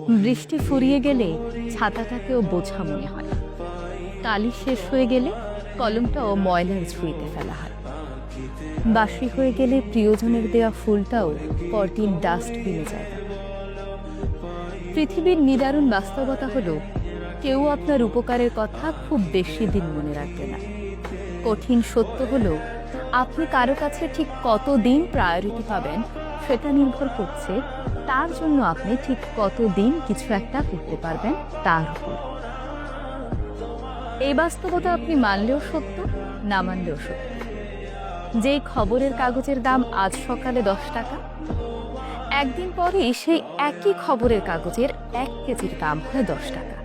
বৃষ্টি ফুরিয়ে গেলে ছাতাটাকেও বোঝা মনে হয়। কালি শেষ হয়ে গেলে কলমটাও ময়লার ঝুড়িতে ফেলা হয়। বাসি হয়ে গেলে প্রিয়জনের দেয়া ফুলটাও পরদিন ডাস্টবিনে জায়গা পায়। পৃথিবীর নিদারুণ বাস্তবতা হলো, কেউ আপনার উপকারের কথা খুব বেশি দিন মনে রাখবে না। কঠিন সত্য হলো, আপনি কারো কাছে ঠিক কতদিন প্রায়োরিটি পাবেন সেটা নির্ভর করছে তার জন্য আপনি ঠিক কতদিন কিছু একটা করতে পারবেন তার উপর। এই বাস্তবতা আপনি মানলেও সত্য, না মানলেও সত্য। যেই খবরের কাগজের দাম আজ সকালে 10 টাকা, একদিন পরেই সেই একই খবরের কাগজের 1 কেজির দাম হয় 10 টাকা।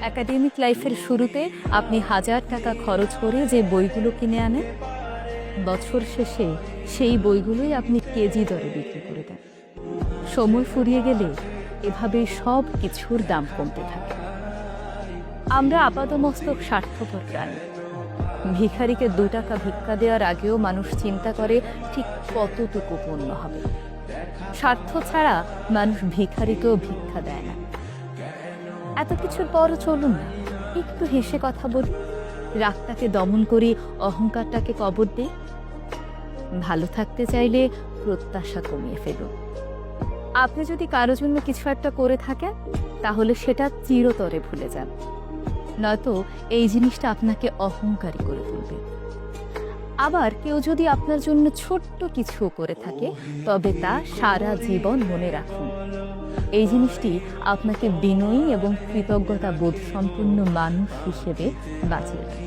একাডেমিক লাইফের শুরুতে আপনি 1000 টাকা খরচ করে যে বইগুলো কিনে আনেন, বছর শেষে সেই বইগুলোই আপনি কেজি দরে বিক্রি করে দেন। সময় ফুরিয়ে গেলে এভাবেই সব কিছুর দাম কমতে থাকে। আমরা আপাদমস্তক স্বার্থপর প্রাণী। ভিখারিকে 2 টাকা ভিক্ষা দেওয়ার আগেও মানুষ চিন্তা করে ঠিক কতটুকু পণ্য হবে। স্বার্থ ছাড়া মানুষ ভিখারিকেও ভিক্ষা দেয় না। এত কিছুর পরও চলুন না, একটু হেসে কথা বলি, রাগটাকে দমন করি, অহংকারটাকে কবর দিই। ভালো থাকতে চাইলে প্রত্যাশা কমিয়ে ফেলুন। আপনি যদি কারো জন্য কিছু একটা করে থাকেন, তাহলে সেটা চিরতরে ভুলে যান, নয়তো এই জিনিসটা আপনাকে অহংকারী করে তুলবে। আবার কেউ যদি আপনার জন্য ছোট্ট কিছু করে থাকে, তবে তা সারা জীবন মনে রাখুন। এই জিনিসটি আপনাকে বিনয়ী এবং কৃতজ্ঞতা বোধ সম্পন্ন মানুষ হিসেবে বাঁচিয়ে রাখবে।